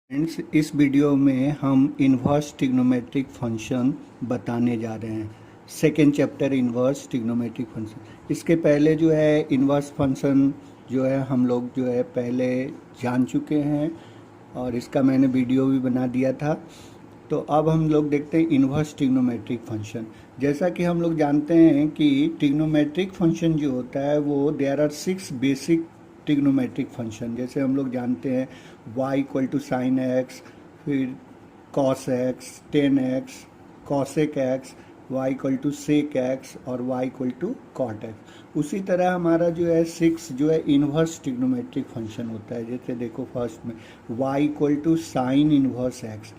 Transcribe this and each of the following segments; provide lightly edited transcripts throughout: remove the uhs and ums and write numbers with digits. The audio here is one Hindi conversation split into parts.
फ्रेंड्स, इस वीडियो में हम इन्वर्स ट्रिग्नोमेट्रिक फंक्शन बताने जा रहे हैं। Second chapter inverse trigonometric function. इसके पहले जो है इन्वर्स फंक्शन जो है हम लोग जो है पहले जान चुके हैं और इसका मैंने वीडियो भी बना दिया था। तो अब हम लोग देखते हैं इन्वर्स ट्रिग्नोमेट्रिक फंक्शन। जैसा कि हम लोग जानते हैं कि ट्रिग्नोमेट्रिक फंक्शन जो होता है वो there are 6 basic trigonometric function. जैसे हम लोग जानते हैं y equal to sine x, फिर cos x, tan x, cosec x, y equal to sec x और y equal to cot x. उसी तरह हमारा जो है 6 जो है इन्वर्स ट्रिग्नोमेट्रिक फंक्शन होता है। जैसे देखो फर्स्ट में y equal to sine inverse x,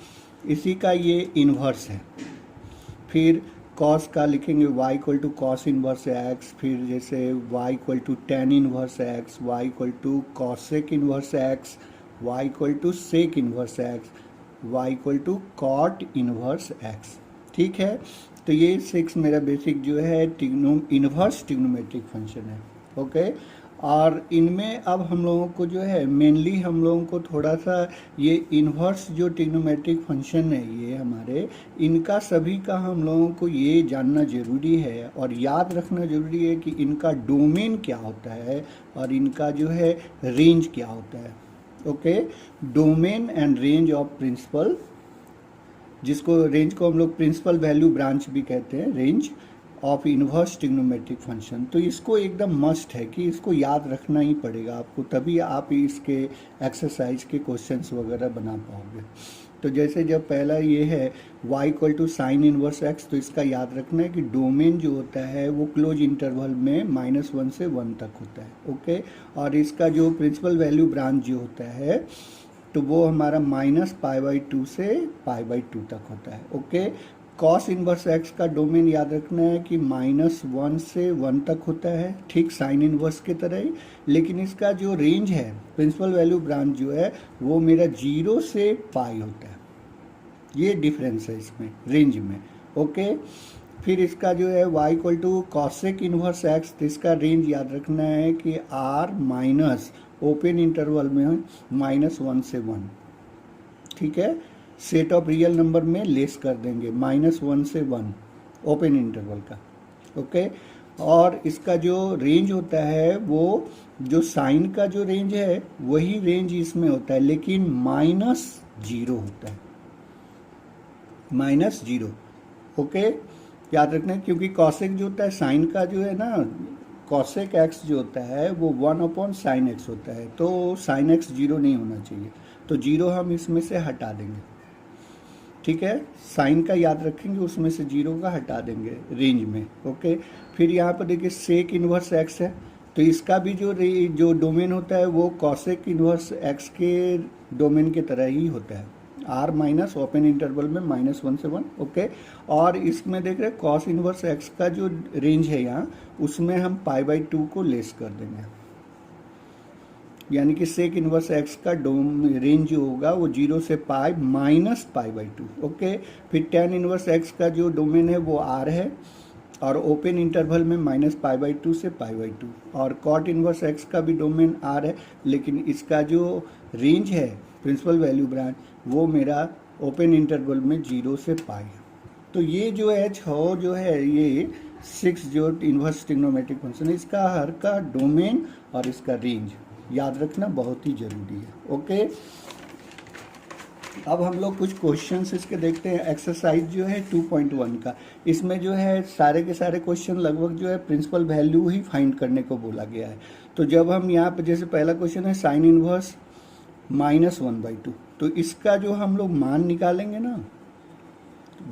इसी का ये इन्वर्स है। फिर कॉस का लिखेंगे y equal to cos inverse x, फिर जैसे y equal to tan inverse x, y equal to cosec inverse x, y equal to sec inverse x, y equal to cot inverse x. ठीक है, तो ये 6 मेरा बेसिक जो है इन्वर्स ट्रिग्नोमेट्रिक फंक्शन है। ओके, और इनमें अब हम लोगों को जो है मेनली हम लोगों को थोड़ा सा ये इन्वर्स जो ट्रिग्नोमेट्रिक फंक्शन है ये हमारे इनका सभी का हम लोगों को ये जानना जरूरी है और याद रखना जरूरी है कि इनका डोमेन क्या होता है और इनका जो है रेंज क्या होता है। Okay, domain and range of principal, जिसको रेंज को हम लोग प्रिंसिपल वैल्यू ब्रांच भी कहते हैं, range of inverse trigonometric function. तो इसको एकदम मस्ट है कि इसको याद रखना ही पड़ेगा आपको, तभी आप इसके एक्सरसाइज के क्वेश्चंस वगैरह बना पाओगे। तो जैसे जब पहला ये है y equal to sine inverse x, तो इसका याद रखना है कि डोमेन जो होता है वो क्लोज इंटरवल में -1 से 1 तक होता है। ओके, और इसका जो प्रिंसिपल वैल्यू ब्रांच जो होता है तो वो हमारा -π/2 से π/2 तक होता है। ओके, कॉस इनवर्स एक्स का डोमेन याद रखना है कि -1 से 1 तक होता है, ठीक साइन इनवर्स के तरह ही, लेकिन इसका जो रेंज है प्रिंसिपल वैल्यू ब्रांच जो है वो मेरा 0 से पाई होता है। ये डिफरेंस है इसमें रेंज में। ओके, फिर इसका जो है y equal to cosec inverse x, तो इसका रेंज याद रखना है कि r माइनस ओपन इंटरवल में -1 से 1। ठीक है, सेट ऑफ रियल नंबर में लेस कर देंगे -1 से 1 ओपन इंटरवल का। ओके, और इसका जो रेंज होता है वो जो साइन का जो रेंज है वही रेंज इसमें होता है, लेकिन -0 होता है, -0। ओके, याद रखना है क्योंकि कॉसेक जो होता है साइन का जो है ना, कॉसेक एक्स जो होता है वो 1/sin x होता है, तो sin x 0 नहीं होना चाहिए, तो 0 हम इसमें से हटा देंगे। ठीक है, साइन का याद रखेंगे, उसमें से 0 का हटा देंगे रेंज में। ओके, फिर यहाँ पर देखिए सेक इनवर्स एक्स है, तो इसका भी जो डोमेन होता है वो कॉसेक इनवर्स एक्स के डोमेन के तरह ही होता है, r माइनस ओपन इंटरवल में -1 से 1। ओके, और इसमें देख रहे हैं कॉस इनवर्स एक्स का जो रेंज है यहाँ उसमें हम π/2 को लेस कर देंगे, यानी कि सेक इनवर्स एक्स का रेंज जो होगा वो 0 से पाई -π/2। ओके, फिर टेन इनवर्स एक्स का जो डोमेन है वो r है और ओपन इंटरवल में -π/2 से π/2, और कॉट इनवर्स एक्स का भी डोमेन r है, लेकिन इसका जो रेंज है प्रिंसिपल वैल्यू ब्रांच वो मेरा ओपन इंटरवल में 0 से पाई है। तो ये जो है 6 जो है ये 6 जो इन्वर्स ट्रिग्नोमेट्रिक फंक्शन है, इसका हर का डोमेन और इसका रेंज याद रखना बहुत ही जरूरी है। ओके, अब हम लोग कुछ क्वेश्चंस इसके देखते हैं। एक्सरसाइज जो है 2.1 का, इसमें जो है सारे के सारे क्वेश्चन लगभग जो है प्रिंसिपल वैल्यू ही फाइंड करने को बोला गया है। तो जब हम यहाँ पे जैसे पहला क्वेश्चन है साइन इनवर्स -1/2, तो इसका जो हम लोग मान निकालेंगे ना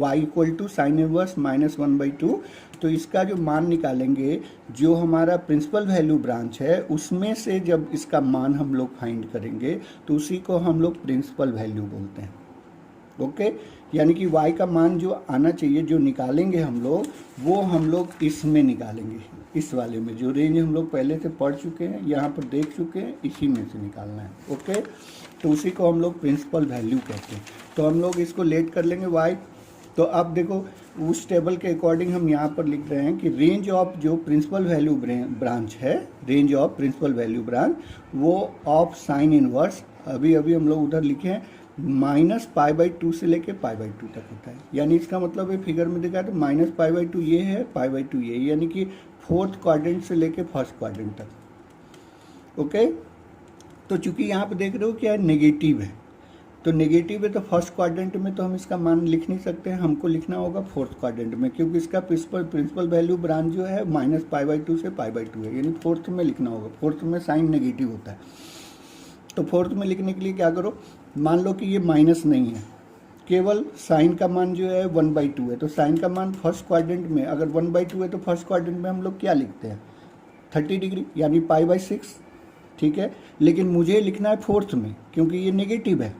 y equal to sine inverse -1/2, तो इसका जो मान निकालेंगे जो हमारा प्रिंसिपल वैल्यू ब्रांच है उसमें से जब इसका मान हम लोग फाइंड करेंगे तो उसी को हम लोग प्रिंसिपल वैल्यू बोलते हैं। ओके, यानी कि y का मान जो आना चाहिए जो निकालेंगे हम लोग इसमें निकालेंगे, इस वाले में जो रेंज हम लोग पहले से पढ़ चुके हैं, यहाँ पर देख चुके हैं, इसी में से निकालना है। ओके, तो उसी को हम लोग प्रिंसिपल वैल्यू कहते हैं। तो हम लोग इसको लेट कर लेंगे y। तो अब देखो उस टेबल के अकॉर्डिंग हम यहाँ पर लिख रहे हैं कि रेंज ऑफ जो प्रिंसिपल वैल्यू ब्रांच है, range of principal value branch वो ऑफ साइन इनवर्स, अभी हम लोग उधर लिखे हैं -π/2 से लेके π/2 तक होता है। यानी इसका मतलब है फिगर में देखा तो -π/2 ये है, π/2 ये, यानी कि फोर्थ क्वाड्रेंट से लेके फर्स्ट क्वाड्रेंट तक। ओके, तो चूंकि यहाँ पे देख रहे हो क्या है, नेगेटिव है, तो नेगेटिव है तो फर्स्ट क्वाड्रेंट में तो हम इसका मान लिख नहीं सकते हैं, हमको लिखना होगा फोर्थ क्वाड्रेंट में, क्योंकि इसका प्रिंसिपल वैल्यू ब्रांच जो है -π/2 से π/2 है, यानी फोर्थ में लिखना होगा। फोर्थ में साइन नेगेटिव होता है, तो फोर्थ में लिखने के लिए क्या करो, मान लो कि ये माइनस नहीं है, केवल साइन का मान जो है 1/2 है, तो साइन का मान फर्स्ट क्वाड्रेंट में अगर 1/2 है तो फर्स्ट क्वाड्रेंट में हम लोग क्या लिखते हैं, 30 डिग्री यानी π/6, ठीक है। लेकिन मुझे लिखना है फोर्थ में, क्योंकि ये नेगेटिव है,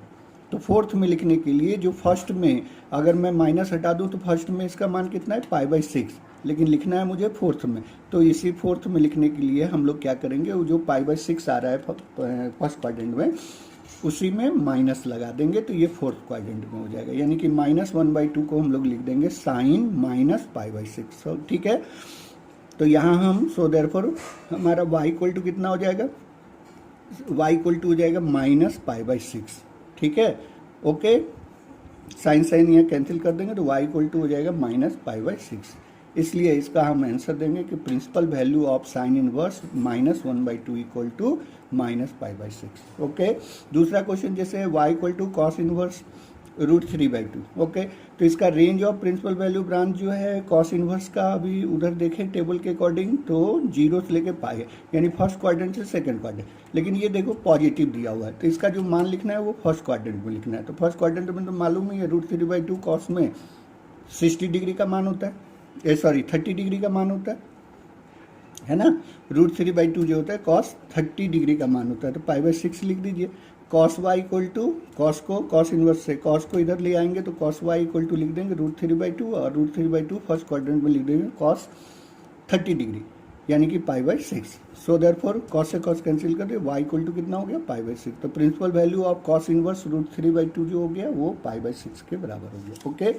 तो फोर्थ में लिखने के लिए जो फर्स्ट में अगर मैं माइनस हटा दूं तो फर्स्ट में इसका मान कितना है, π/6, लेकिन लिखना है मुझे फोर्थ में, तो इसी फोर्थ में लिखने के लिए हम लोग क्या करेंगे, वो जो π/6 आ रहा है फर्स्ट क्वाड्रेंट में उसी में माइनस लगा देंगे, तो ये फोर्थ क्वाड्रेंट में हो जाएगा, यानी कि -1/2 को हम लोग लिख देंगे साइन -π/6, ठीक है। तो यहाँ हम सो देयरफॉर हमारा y इक्वल टू कितना हो जाएगा, y इक्वल टू हो जाएगा -π/6, ठीक है। ओके, साइन साइन यहाँ कैंसिल कर देंगे तो y इक्वल टू हो जाएगा -π/6, इसलिए इसका हम आंसर देंगे कि principal value of sine inverse -1/2 equal to -π/6। Okay, दूसरा क्वेश्चन जैसे y equal to cos inverse √3/2। Okay, तो इसका range of principal value branch जो है कॉस इनवर्स का अभी उधर देखें टेबल के अकॉर्डिंग तो 0 से लेके पाई है, यानी फर्स्ट क्वाड्रेंट से सेकंड क्वाड्रेंट, लेकिन ये देखो पॉजिटिव दिया हुआ है, तो इसका जो मान लिखना है वो फर्स्ट क्वाड्रेंट में लिखना है। तो फर्स्ट क्वाड्रेंट में तो मालूम ही है √3/2 कॉस में 60 डिग्री का मान होता है, 30 डिग्री का मान होता है ना। √3/2 जो होता है कॉस 30 डिग्री का मान होता है, तो π/6 लिख दीजिए। Cos y equal to cos को कॉस इनवर्स से कॉस को इधर ले आएंगे तो कॉस y इक्वल टू लिख देंगे √3/2 और √3/2 फर्स्ट क्वाड्रेंट में लिख देंगे कॉस 30 डिग्री यानी कि π/6। सो देयरफॉर कॉस से कॉस कैंसिल कर दे, y इक्वल टू कितना हो गया, π/6। तो principal value of cos inverse √3/2 जो हो गया वो π/6 के बराबर हो गया। ओके,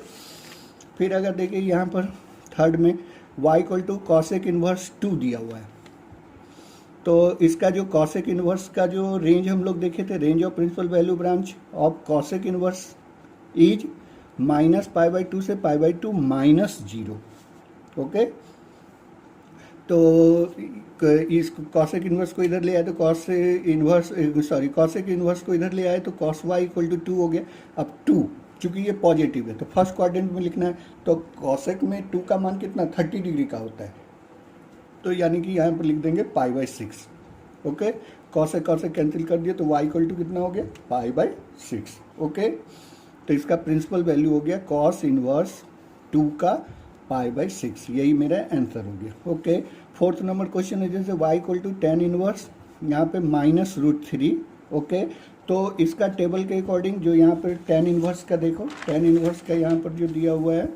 फिर अगर देखिए यहाँ पर थर्ड में y equal to cosec inverse 2 दिया हुआ है, तो इसका जो कॉसेक इनवर्स का जो रेंज हम लोग देखे थे, range of principal value branch of cosec inverse is -π/2 से π/2 -0। ओके, तो इस कॉसेक इनवर्स को इधर ले आए तो कॉसेक इनवर्स को इधर ले आए तो कॉस y इक्वल टू 2 हो गया। अब 2 चूंकि ये पॉजिटिव है तो फर्स्ट क्वाड्रेंट में लिखना है, तो कॉसेक में 2 का मान कितना 30 डिग्री का होता है, तो यानी कि यहाँ पर लिख देंगे π/6। ओके, कॉसेक कॉसेक कैंसिल कर दिया तो y इक्वल टू कितना हो गया, π/6। ओके, तो इसका प्रिंसिपल वैल्यू हो गया कॉस इनवर्स 2 का π/6, यही मेरा आंसर हो गया। ओके, फोर्थ नंबर क्वेश्चन है जैसे y equal to tan inverse यहाँ पे -√3। ओके, तो इसका टेबल के अकॉर्डिंग जो यहाँ पर tan इनवर्स का देखो, tan इनवर्स का यहाँ पर जो दिया हुआ है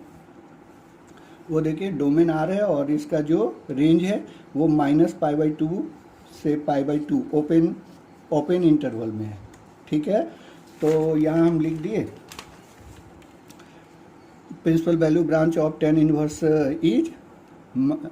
वो देखिए डोमेन आर है और इसका जो रेंज है वो -π/2 से π/2 ओपन इंटरवल में है, ठीक है। तो यहाँ हम लिख दिए principal value branch of tan inverse is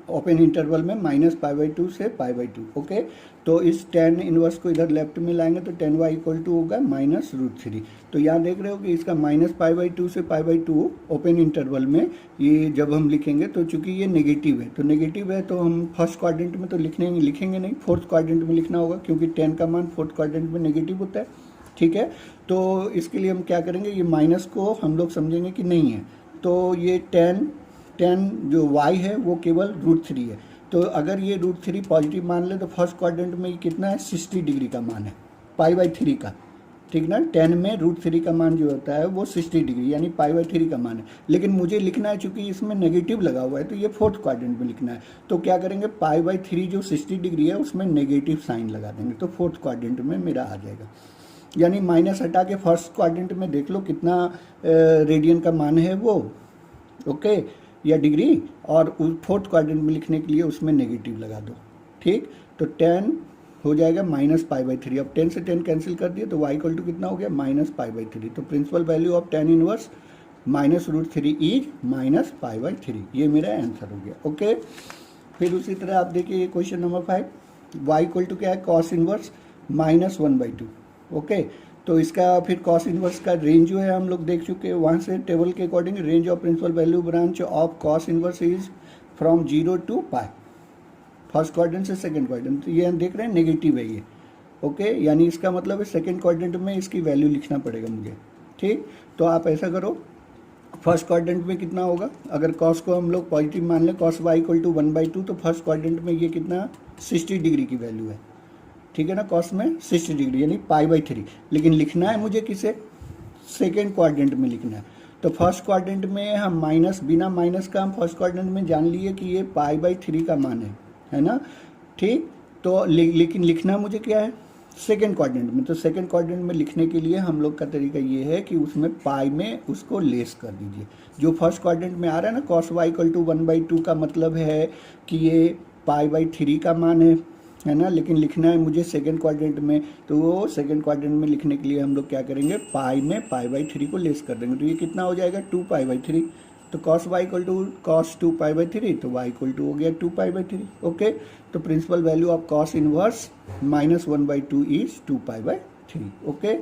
open interval में -π/2 से π/2। ओके, तो इस tan इनवर्स को इधर लेफ्ट में लाएंगे तो tan y इक्वल टू होगा -√3। तो यहाँ देख रहे हो कि इसका -π/2 से π/2 ओपन इंटरवल में ये जब हम लिखेंगे तो चूंकि ये नेगेटिव है तो हम फर्स्ट क्वाड्रेंट में तो लिखेंगे नहीं, फोर्थ क्वाड्रेंट में लिखना होगा, क्योंकि tan का मान फोर्थ क्वाड्रेंट में नेगेटिव होता है, ठीक है। तो इसके लिए हम क्या करेंगे, ये माइनस को हम लोग समझेंगे कि नहीं है, तो ये tan जो y है वो केवल √3 है, तो अगर ये √3 पॉजिटिव मान ले तो फर्स्ट क्वाड्रेंट में ये कितना है, 60 डिग्री का मान है π/3 का, ठीक ना। tan में √3 का मान जो होता है वो 60 डिग्री यानी π/3 का मान है, लेकिन मुझे लिखना है चूंकि इसमें नेगेटिव लगा हुआ है तो ये फोर्थ क्वाड्रेंट में लिखना है, तो क्या करेंगे π/3 जो 60 डिग्री है उसमें नेगेटिव साइन लगा देंगे, तो फोर्थ क्वाड्रेंट में मेरा आ जाएगा। यानी माइनस हटा के फर्स्ट क्वाड्रेंट में देख लो कितना रेडियन का मान है वो, ओके, या डिग्री, और फोर्थ क्वाड्रेंट में लिखने के लिए उसमें नेगेटिव लगा दो, ठीक। तो tan हो जाएगा -π/3, अब 10 से 10 कैंसिल कर दिए तो y इक्वल टू कितना हो गया, -π/3। तो principal value of tan inverse -√3 is -π/3, ये मेरा आंसर हो गया। ओके, फिर उसी तरह आप देखिए question number 5, y equal to क्या है, कॉस इनवर्स -1/2। ओके, तो इसका फिर कॉस इन्वर्स का रेंज जो है हम लोग देख चुके हैं, वहाँ से टेबल के according range of principal value branch of cos inverse is from 0 to pi, first quadrant से सेकंड क्वाड्रेंट। तो ये हम देख रहे हैं नेगेटिव है ये, ओके, यानी इसका मतलब है सेकंड क्वाड्रेंट में इसकी वैल्यू लिखना पड़ेगा मुझे, ठीक। तो आप ऐसा करो, फर्स्ट क्वाड्रेंट में कितना होगा, अगर कॉस को हम लोग पॉजिटिव मान लें, कॉस वाई इक्वल टू 1/2, तो फर्स्ट क्वाड्रेंट में ये कितना 60 डिग्री की वैल्यू है, ठीक है ना, कॉस में 60 डिग्री यानी π/3। लेकिन लिखना है मुझे किसे, सेकेंड क्वाड्रेंट में लिखना है। तो फर्स्ट क्वाड्रेंट में हम माइनस, बिना माइनस का हम फर्स्ट क्वाड्रेंट में जान लिए कि ये π/3 का मान है ना, ठीक। तो लेकिन लिखना मुझे क्या है, सेकेंड क्वाड्रेंट में। तो सेकेंड क्वाड्रेंट में लिखने के लिए हम लोग का तरीका ये है कि उसमें पाई में उसको लेस कर दीजिए। जो फर्स्ट क्वाड्रेंट में आ रहा है ना कॉस वाई इक्वल टू 1/2 का मतलब है कि ये π/3 का मान है ना, लेकिन लिखना है मुझे सेकेंड क्वाड्रेंट में। तो वो सेकेंड क्वाड्रेंट में लिखने के लिए हम लोग क्या करेंगे, पाई में π/3 को लेस कर देंगे। तो ये कितना हो जाएगा 2π/3। तो cos y equal to cos 2π/3, तो वाई इक्वल टू हो गया 2π/3, ओके। तो principal value of cos inverse -1/2 is 2π/3, okay.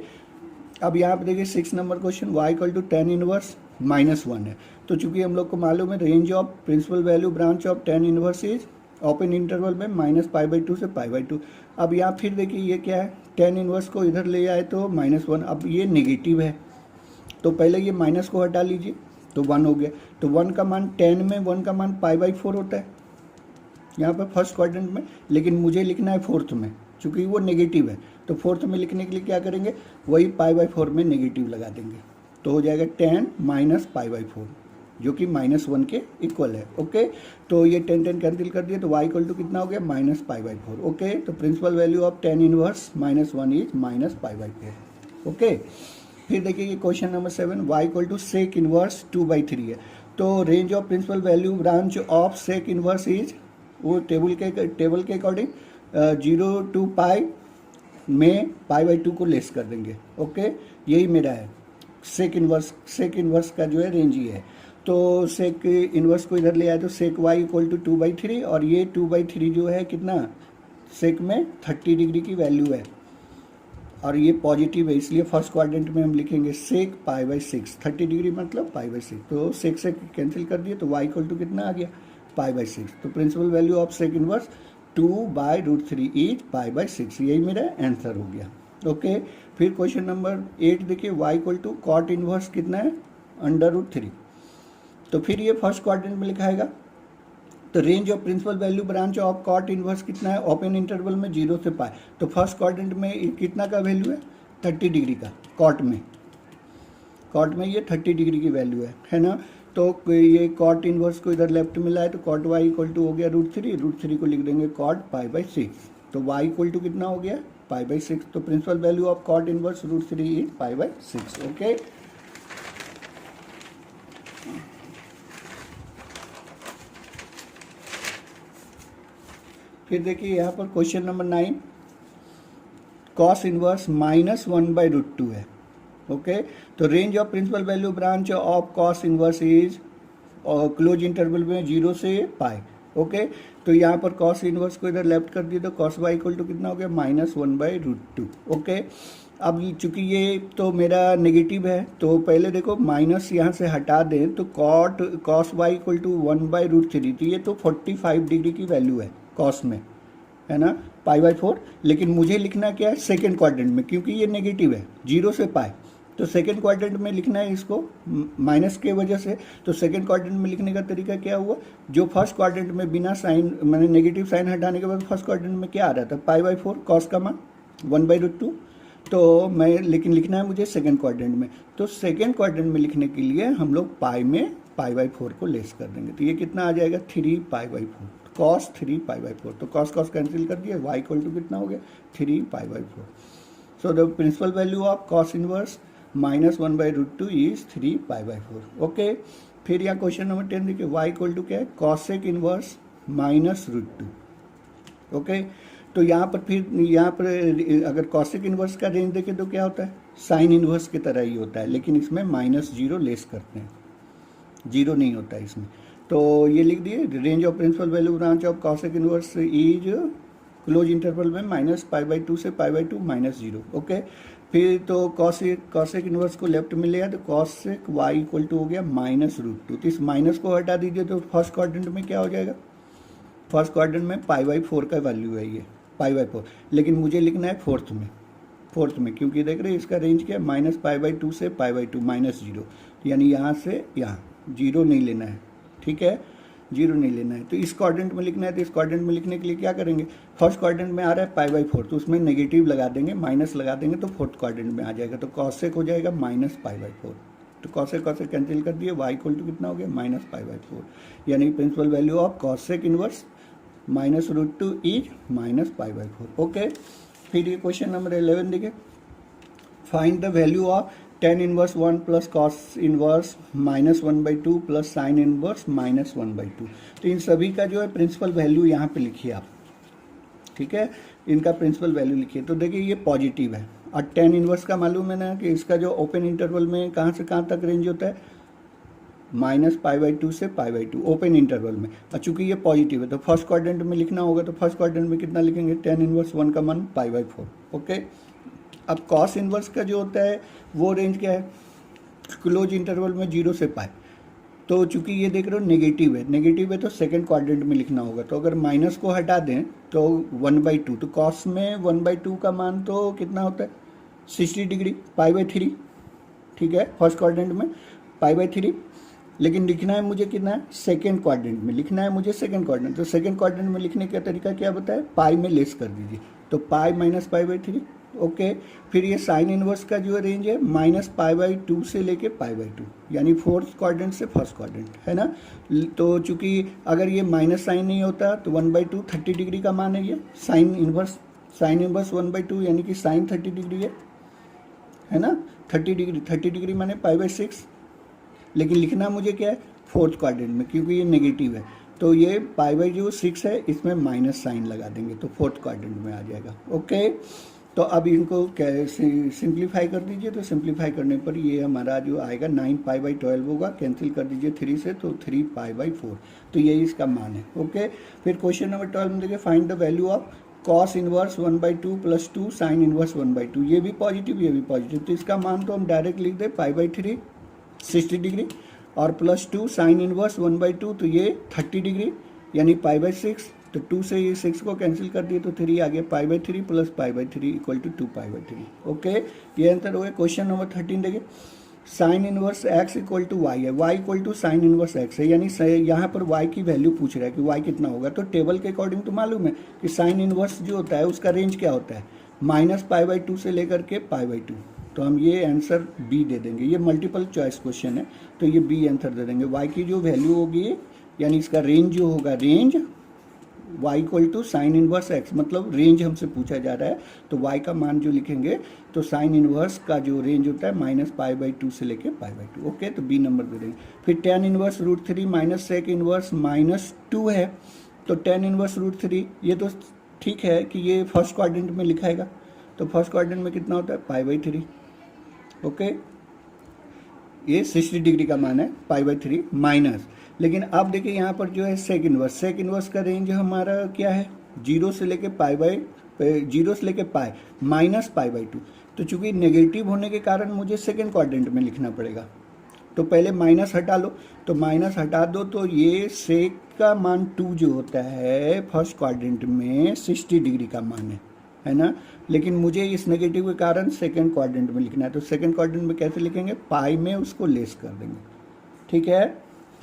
अब यहाँ पे देखिए 6 नंबर question, y equal to tan inverse -1 है। तो चूंकि हम लोग को मालूम है range of principal value branch of tan inverse is open interval में -π/2 से π/2। अब यहाँ फिर देखिए ये क्या है, tan इनवर्स को इधर ले आए तो -1, अब ये नेगेटिव है तो पहले ये माइनस को हटा लीजिए तो 1 हो गया। तो 1 का मान tan में 1 का मान π/4 होता है यहाँ पर फर्स्ट क्वाड्रेंट में, लेकिन मुझे लिखना है फोर्थ में, चूंकि वो नेगेटिव है। तो फोर्थ में लिखने के लिए क्या करेंगे, वही π/4 में नेगेटिव लगा देंगे, तो हो जाएगा tan माइनस π/4 जो कि -1 के इक्वल है, ओके। तो ये 10 कैंसिल कर दिए, तो y इक्वल टू कितना हो गया -π/4, ओके। तो principal value of tan inverse -1 is -π/4, okay. फिर देखिए ये क्वेश्चन नंबर 7, y equal to sec inverse 2/3 है। तो range of principal value branch of sec inverse is, वो टेबल के अकॉर्डिंग 0 टू पाई में π/2 को लेस कर देंगे, ओके। यही मेरा है सेक इनवर्स का जो है रेंज ये है। तो सेक इनवर्स को इधर ले आए तो सेक वाई इक्वल टू 2/3, और ये 2/3 जो है कितना, सेक में 30 डिग्री की वैल्यू है और ये पॉजिटिव है, इसलिए फर्स्ट क्वाड्रेंट में हम लिखेंगे सेक π/6, 30 डिग्री मतलब π/6। तो सेक से कैंसिल कर दिए तो y इक्वल टू कितना आ गया π/6। तो principal value of sec inverse 2/√3 is π/6, यही मेरा आंसर हो गया, ओके। फिर क्वेश्चन नंबर 8 देखिए, y equal to cot inverse कितना है √3। तो फिर ये फर्स्ट क्वाड्रेंट में लिखाएगा। तो range of principal value branch of cot inverse कितना है, ओपन इंटरवल में 0 से पाई। तो फर्स्ट क्वाड्रेंट में कितना का वैल्यू है 30 डिग्री का, कॉट में ये 30 डिग्री की वैल्यू है ना। तो ये कॉट इनवर्स को इधर लेफ्ट में लाए तो कॉट वाई इक्वल टू हो गया √3 को लिख देंगे कॉट π/6। तो वाई इक्वल टू कितना हो गया π/6। तो principal value of cot inverse √3 is π/6, okay. फिर देखिए यहाँ पर क्वेश्चन नंबर 9, कॉस इनवर्स -1/√2 है, ओके। तो range of principal value branch of cos inverse is close interval में 0 से पाई, ओके। तो यहाँ पर कॉस इनवर्स को इधर लेफ्ट कर दिए तो कॉस वाई इक्वल टू कितना हो गया -1/√2, ओके। अब चूंकि ये तो मेरा नेगेटिव है तो पहले देखो माइनस यहाँ से हटा दें तो कॉस वाई इक्वल टू 1/√3, तो ये तो 45 डिग्री की वैल्यू है कॉस में, है ना, π/4। लेकिन मुझे लिखना क्या है सेकेंड क्वाड्रेंट में, क्योंकि ये नेगेटिव है 0 से पाई। तो सेकेंड क्वाड्रेंट में लिखना है इसको माइनस के वजह से। तो सेकेंड क्वाड्रेंट में लिखने का तरीका क्या हुआ, जो फर्स्ट क्वाड्रेंट में बिना साइन मैंने नेगेटिव साइन हटाने के बाद फर्स्ट क्वाड्रेंट में क्या आ रहा था π/4, कॉस का मान 1/√2। तो मैं लेकिन लिखना है मुझे सेकेंड क्वाड्रेंट में। तो सेकेंड क्वाड्रेंट में लिखने के लिए हम लोग पाई में π/4 को लेस कर देंगे। तो ये कितना आ जाएगा 3π/4, कॉस 3π/4। तो कॉस कैंसिल कर दिया, y इक्वल टू कितना हो गया 3π/4। So the principal value of cos inverse -1/√2 is 3π/4, okay. फिर यहाँ क्वेश्चन नंबर 10 देखिए, y इक्वल टू क्या है कॉसेक इनवर्स -√2, ओके। तो यहाँ पर अगर कॉसेक इनवर्स का रेंज देखें तो क्या होता है साइन इनवर्स की तरह ही होता है, लेकिन इसमें -0 लेस करते हैं, 0 नहीं होता है इसमें। तो ये लिख दिए, range of principal value branch of cosec inverse is close interval में -π/2 से π/2 -0, ओके। फिर तो कॉसेक इनवर्स को लेफ्ट में लिया तो कॉसेक वाई इक्वल टू हो गया -√2। तो इस माइनस को हटा दीजिए तो फर्स्ट क्वाड्रेंट में क्या हो जाएगा, फर्स्ट क्वाड्रेंट में π/4 का वैल्यू है ये π/4, लेकिन मुझे लिखना है फोर्थ में क्योंकि देख रहे हैं इसका रेंज क्या है -π/2 से π/2 -0, यानी यहाँ से यहाँ जीरो नहीं लेना है, ठीक है, जीरो नहीं लेना है। तो इस क्वाड्रेंट में लिखना है, तो इस क्वाड्रेंट में लिखने के लिए क्या करेंगे, फर्स्ट क्वाड्रेंट में आ रहा है π/4 तो उसमें नेगेटिव लगा देंगे, माइनस लगा देंगे तो फोर्थ क्वाड्रेंट में आ जाएगा, तो कॉसेक हो जाएगा -π/4। तो कॉसेक कैंसिल कर दिए, y इक्वल टू कितना हो गया -π/4, यानी principal value of cosec inverse -√2 is -π/4। Okay, फिर ये क्वेश्चन नंबर 11 देखिए, find the value of tan inverse 1 plus cos inverse -1/2 plus sine inverse -1/2। तो इन सभी का जो है प्रिंसिपल वैल्यू यहाँ पे लिखिए आप, ठीक है, इनका प्रिंसिपल वैल्यू लिखिए। तो देखिए ये पॉजिटिव है और tan इनवर्स का मालूम है ना कि इसका जो ओपन इंटरवल में कहाँ से कहाँ तक रेंज होता है, -π/2 से π/2 ओपन इंटरवल में, और चूंकि ये पॉजिटिव है तो फर्स्ट क्वाड्रेंट में लिखना होगा, तो फर्स्ट क्वाड्रेंट में कितना लिखेंगे, tan इनवर्स 1 का मान π/4। ओके, अब कॉस इनवर्स का जो होता है वो रेंज क्या है, क्लोज इंटरवल में 0 से π। तो चूंकि ये देख रहे हो नेगेटिव है तो सेकंड क्वाड्रेंट में लिखना होगा, तो अगर माइनस को हटा दें तो 1/2, तो कॉस में 1/2 का मान तो कितना होता है 60 डिग्री π/3, ठीक है, फर्स्ट क्वाड्रेंट में π/3, लेकिन लिखना है मुझे कितना है, सेकंड क्वाड्रेंट में लिखना है मुझे, सेकंड क्वाड्रेंट। तो सेकंड क्वाड्रेंट में लिखने का तरीका क्या बताया, पाई में लेस कर दीजिए, तो पाई -π/3। ओके, फिर ये साइन इनवर्स का जो रेंज है -π/2 से लेके π/2, यानी फोर्थ क्वाड्रेंट से फर्स्ट क्वाड्रेंट, है ना। तो चूंकि अगर ये माइनस साइन नहीं होता तो 1/2 30 डिग्री का मान है ये, साइन इनवर्स 1/2 यानी कि साइन 30 डिग्री है ना, 30 डिग्री माने π/6, लेकिन लिखना मुझे क्या है फोर्थ क्वाड्रेंट में, क्योंकि ये नेगेटिव है तो ये π/6 है, इसमें माइनस साइन लगा देंगे तो फोर्थ क्वाड्रेंट में आ जाएगा। ओके, तो अब इनको सिंप्लीफाई कर दीजिए, तो सिंप्लीफाई करने पर ये हमारा जो आएगा 9π/12 होगा, कैंसिल कर दीजिए 3 से तो 3π/4, तो यही इसका मान है। ओके, फिर क्वेश्चन नंबर 12 में देखिए, find the value of cos inverse 1/2 + 2 sign inverse 1/2, ये भी पॉजिटिव, तो इसका मान तो हम डायरेक्ट लिख दें π/3 60 डिग्री और +2 साइन इनवर्स 1/2, तो ये 30 डिग्री यानी π/6, तो 2 से ये 6 को कैंसिल कर दिए तो 3 आ गया, π/3 + π/3 = 2π/3। ओके, ये आंसर हो गया। क्वेश्चन नंबर 13 देखिए, साइन इनवर्स x = y है, y = साइन इनवर्स x है, यानी यहाँ पर y की वैल्यू पूछ रहा है कि y कितना होगा। तो टेबल के अकॉर्डिंग तो मालूम है कि साइन इनवर्स जो होता है उसका रेंज क्या होता है, -π/2 से लेकर के π/2, तो हम ये आंसर बी दे देंगे। ये मल्टीपल चॉइस क्वेश्चन है तो ये बी आंसर दे देंगे। y की जो वैल्यू होगी यानी इसका रेंज जो होगा, range y = sine inverse x, मतलब रेंज हमसे पूछा जा रहा है तो y का मान जो लिखेंगे तो साइन इनवर्स का जो रेंज होता है -π/2 से लेके π/2। ओके, तो बी नंबर दे देंगे। फिर tan inverse √3 minus sec inverse -2 है, तो tan इनवर्स √3 ये तो ठीक है कि ये फर्स्ट क्वाड्रेंट में लिखाएगा, तो फर्स्ट क्वाड्रेंट में कितना होता है π/3। ओके, ये 60 डिग्री का मान है π/3 माइनस, लेकिन अब देखिए यहाँ पर जो है सेक इनवर्स का रेंज हमारा क्या है 0 से लेके π -π/2, तो चूंकि नेगेटिव होने के कारण मुझे सेकंड क्वाड्रेंट में लिखना पड़ेगा, तो पहले माइनस हटा लो, तो माइनस हटा दो तो ये सेक का मान 2 जो होता है फर्स्ट क्वाड्रेंट में 60 डिग्री का मान है ना, लेकिन मुझे इस नेगेटिव के कारण सेकंड क्वाड्रेंट में लिखना है, तो सेकंड क्वाड्रेंट में कैसे लिखेंगे, पाई में उसको लेस कर देंगे। ठीक है,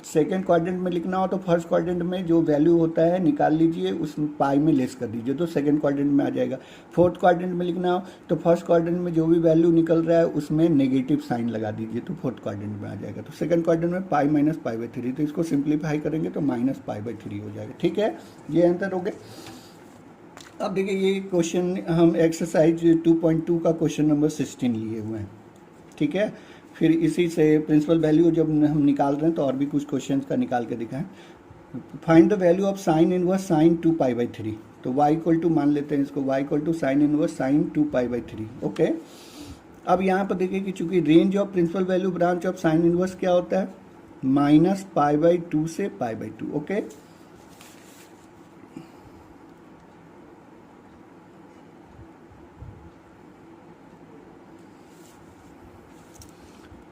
सेकंड क्वाड्रेंट में लिखना हो तो फर्स्ट क्वाड्रेंट में जो वैल्यू होता है निकाल लीजिए, उस पाई में लेस कर दीजिए तो सेकंड क्वाड्रेंट में आ जाएगा। फोर्थ क्वाड्रेंट में लिखना हो तो फर्स्ट क्वाड्रेंट में जो भी वैल्यू निकल रहा है उसमें नेगेटिव साइन लगा दीजिए तो फोर्थ क्वाड्रेंट में आ जाएगा। तो सेकंड क्वाड्रेंट में पाई -π/3, तो इसको सिंप्लीफाई करेंगे तो -π/3 हो जाएगा। ठीक है, ये आंसर हो गया। अब देखिए ये क्वेश्चन हम एक्सरसाइज 2.2 का क्वेश्चन नंबर 16 लिए हुए हैं। ठीक है, फिर इसी से प्रिंसिपल वैल्यू जब हम निकाल रहे हैं तो और भी कुछ क्वेश्चंस का निकाल के दिखाएं। Find the value of sine inverse sine 2π/3, तो y = मान लेते हैं इसको, y = sine inverse sine 2π/3। Okay, अब यहाँ पर देखिए कि चूंकि range of principal value branch of sine inverse क्या होता है -π/2 से π/2। Okay,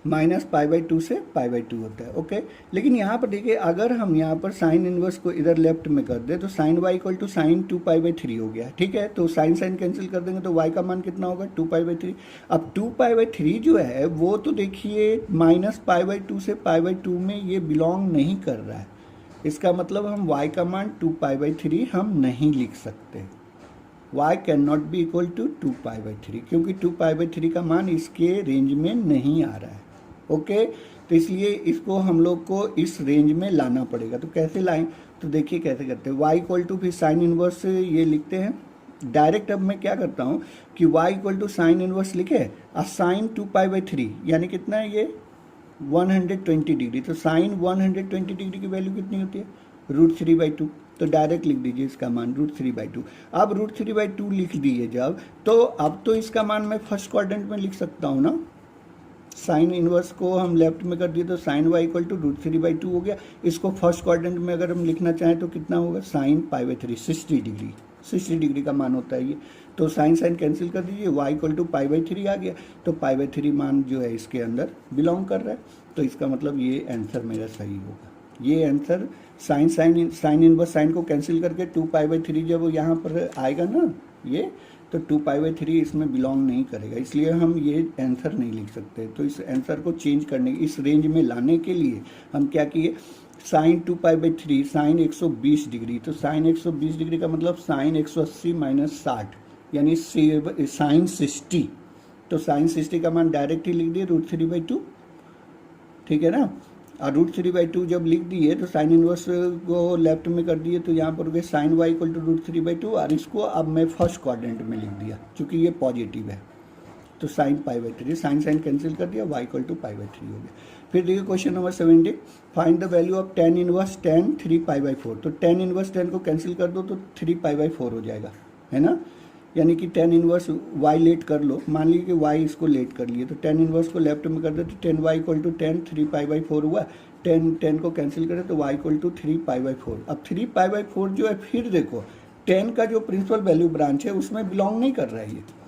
minus pi by two से पाई बाई टू होता है। ओके, लेकिन यहाँ पर देखिए, अगर हम यहाँ पर साइन इनवर्स को इधर लेफ्ट में कर दे तो sine y equal to sine two pi by three हो गया। ठीक है, तो साइन साइन कैंसिल कर देंगे तो वाई का मान कितना होगा, टू पाई बाई थ्री। अब टू पाई बाई थ्री जो है वो तो देखिए माइनस पाई बाई टू से पाई बाई टू में ये बिलोंग नहीं कर रहा है। इसका मतलब हम वाई का मान टू पाई बाई थ्री हम नहीं लिख सकते। y can not be equal to two pi by three, क्योंकि टू पाई बाई थ्री का मान इसके रेंज में नहीं आ रहा है। ओके, तो इसलिए इसको हम लोग को इस रेंज में लाना पड़ेगा। तो कैसे लाएं, तो देखिए कैसे करते हैं। y इक्वल टू फिर साइन इनवर्स ये लिखते हैं डायरेक्ट। अब मैं क्या करता हूँ कि y equal to sine inverse लिखे और sine two pi by three यानी कितना है ये 120 डिग्री। तो साइन 120 डिग्री की वैल्यू कितनी होती है, रूट थ्री बाई टू। तो डायरेक्ट लिख दीजिए इसका मान रूट थ्री बाई टू। अब रूट थ्री बाई टू लिख दिए जब, तो अब तो इसका मान मैं फर्स्ट क्वाड्रेंट में लिख सकता हूँ ना। साइन इनवर्स को हम लेफ्ट में कर दिए तो sine y equal to root three by two हो गया। इसको फर्स्ट क्वाड्रेंट में अगर हम लिखना चाहें तो कितना होगा, sign pi by three, 60 degree. 60 degree का मान होता है ये। तो साइन साइन कैंसिल कर दीजिए, y equal to pi by three आ गया। तो पाई बाई थ्री मान जो है इसके अंदर बिलोंग कर रहा है। तो इसका मतलब ये आंसर मेरा सही होगा। ये आंसर साइन इनवर्स साइन को कैंसिल करके टू पाई बाई थ्री जब यहाँ पर आएगा ना ये, तो टू पाई बाई थ्री इसमें बिलोंग नहीं करेगा, इसलिए हम ये आंसर नहीं लिख सकते। तो इस आंसर को चेंज करने, इस रेंज में लाने के लिए हम क्या किए, sign two pi by three sign 120 degree. तो साइन 120 डिग्री का मतलब साइन 180 माइनस 60 यानी साइन 60। तो साइन 60 का मान डायरेक्ट ही लिख दिए रूट थ्री बाई टू। ठीक है ना, और रूट थ्री बाई टू जब लिख दिए तो साइन इनवर्स को लेफ्ट में कर दिए तो यहाँ पर गए sine y equal to root three by two. और इसको अब मैं फर्स्ट क्वाड्रेंट में लिख दिया क्योंकि ये पॉजिटिव है। तो sine pi by three, sine sine cancel कर दिया, y equal to pi by three हो गया। फिर देखिए question number 70, find the value of tan inverse tan three pi by four. तो टेन इनवर्स टेन को कैंसिल कर दो तो थ्री पाई बाई फोर हो जाएगा, है ना। यानी कि टेन इनवर्स वाई लेट कर लो, मान लीजिए कि वाई इसको लेट कर लिए तो टेन इनवर्स को लेफ्ट में कर दे तो tan y equal to tan three pi by four हुआ। टेन को कैंसिल करें तो y equal to three pi by four. अब थ्री पाई बाई फोर जो है, फिर देखो टेन का जो प्रिंसिपल वैल्यू ब्रांच है उसमें बिलोंग नहीं कर रहा है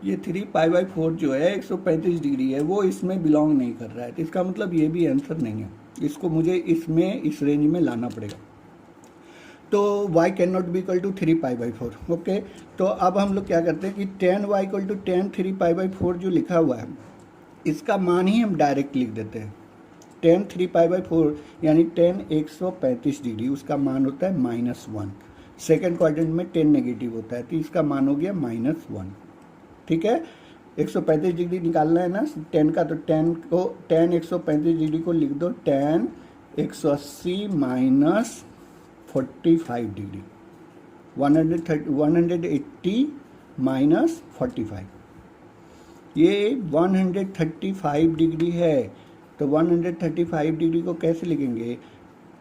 ये थ्री पाई बाई फोर जो है 135 डिग्री है, वो इसमें बिलोंग नहीं कर रहा है। तो इसका मतलब ये भी आंसर नहीं है, इसको मुझे इसमें इस रेंज में लाना पड़ेगा। तो y can not be equal to three pi by four. Okay, तो अब हम लोग क्या करते हैं कि tan y equal to tan three pi by four जो लिखा हुआ है इसका मान ही हम डायरेक्ट लिख देते हैं। Ten three pi by four यानी टेन 135 डिग्री, उसका मान होता है माइनस वन। सेकेंड क्वाड्रेंट में टेन नेगेटिव होता है तो इसका मान हो गया माइनस वन। ठीक है, 135 डिग्री निकालना है ना टेन का, तो टेन 135 डिग्री को लिख दो टेन 180 माइनस 45 डिग्री, 180 माइनस 45, ये 135 डिग्री है। तो 135 डिग्री को कैसे लिखेंगे,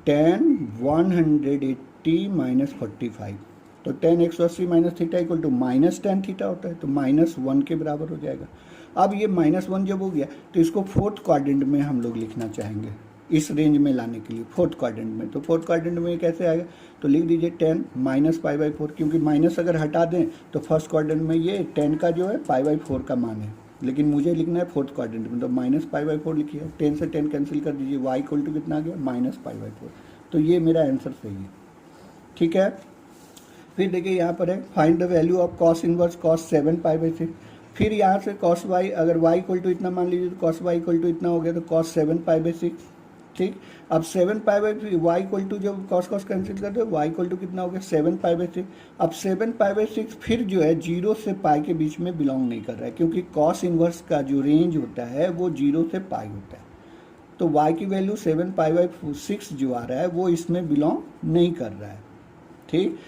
टेन 180 माइनस 45। तो tan 180 minus theta equal to minus tan theta होता है, तो माइनस वन के बराबर हो जाएगा। अब ये माइनस वन जब हो गया तो इसको फोर्थ क्वाड्रेंट में हम लोग लिखना चाहेंगे इस रेंज में लाने के लिए, फोर्थ क्वाड्रेंट में। तो फोर्थ क्वाड्रेंट में कैसे आएगा, तो लिख दीजिए ten minus pi by four, क्योंकि माइनस अगर हटा दें तो फर्स्ट क्वाड्रेंट में ये टेन का जो है पाई बाई फोर का मान है, लेकिन मुझे लिखना है फोर्थ क्वाड्रेंट में। तो माइनस पाई बाई फोर लिखिए, टेन से टेन कैंसिल कर दीजिए, वाई इक्वल टू कितना आ गया माइनस पाई बाई फोर। तो ये मेरा आंसर सही है। ठीक है, फिर देखिए यहाँ पर है find the value of cos inverse cos 7 pi by 6। फिर यहाँ से कॉस वाई, अगर वाई इक्वल टू इतना मान लीजिए तो कॉस वाई इक्वल टू इतना हो गया, तो कॉस 7 पाई बाई 6। ठीक, अब 7 pi by y equal to जब कॉस कॉस कैंसिल कर दो वाई इक्वल टू कितना हो गया 7 पाई बाई 6। अब 7 पाई बाई 6 फिर जो है जीरो से पाई के बीच में बिलोंग नहीं कर रहा है, क्योंकि कॉस इनवर्स का जो रेंज होता है वो जीरो से पाई होता है। तो वाई की वैल्यू 7 पाई बाई 6 जो आ रहा है वो इसमें बिलोंग नहीं कर रहा है। ठीक,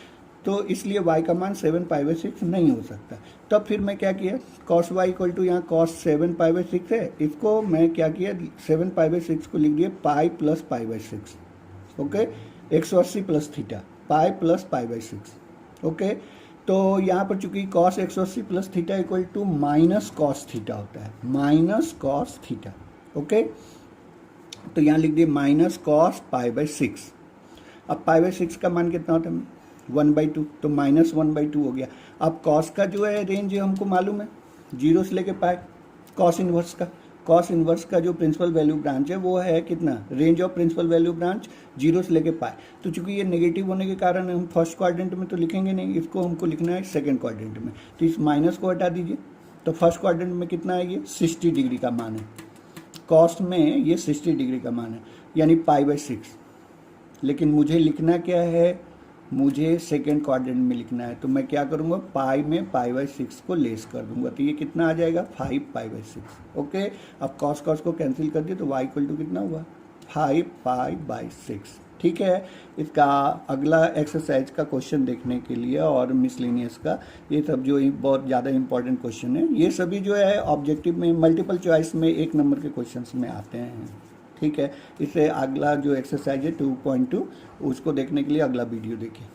तो इसलिए y का मान 7 पाई बाई 6 नहीं हो सकता। तब फिर मैं क्या किया, cos y इक्वल टू यहाँ cos 7 पाई बाई 6 है, इसको मैं क्या किया 7 पाई बाई 6 को लिख दिया pi plus pi by 6। Okay, 180 plus theta, pi plus pi by 6। Okay, तो यहाँ पर चूंकि cos 180 plus theta equal to minus cos theta होता है, माइनस कॉस थीटा। ओके, तो यहाँ लिख दिए माइनस कॉस पाई बाई 6। अब पाई बाई 6 का मान कितना होता है 1/2, तो माइनस 1/2 हो गया। अब कॉस का जो है रेंज हमको मालूम है जीरो से लेके पाई, कॉस इनवर्स का, कॉस इन्वर्स का जो प्रिंसिपल वैल्यू ब्रांच है वो है कितना, range of principal value branch 0 से लेके पाई। तो चूंकि ये नेगेटिव होने के कारण हम फर्स्ट क्वाड्रेंट में तो लिखेंगे नहीं, इसको हमको लिखना है सेकंड क्वाड्रेंट में। तो इस माइनस को हटा दीजिए, तो फर्स्ट क्वाड्रेंट में कितना है, ये 60 डिग्री का मान है, कॉस में ये 60 डिग्री का मान है, यानी π/6। लेकिन मुझे लिखना क्या है, मुझे सेकेंड क्वाड्रेंट में लिखना है, तो मैं क्या करूँगा, पाई में π/6 को लेस कर दूंगा, तो ये कितना आ जाएगा 5π/6। ओके, अब कॉस कॉस को कैंसिल कर दिए तो y इक्वल टू कितना हुआ 5π/6। ठीक है, इसका अगला एक्सरसाइज का क्वेश्चन देखने के लिए और मिसलेनियस का, ये सब जो बहुत ज़्यादा इंपॉर्टेंट क्वेश्चन है, ये सभी जो है ऑब्जेक्टिव में मल्टीपल चॉइस में 1 नंबर के क्वेश्चंस में आते हैं। ठीक है, इससे अगला जो एक्सरसाइज है 2.2 उसको देखने के लिए अगला वीडियो देखिए।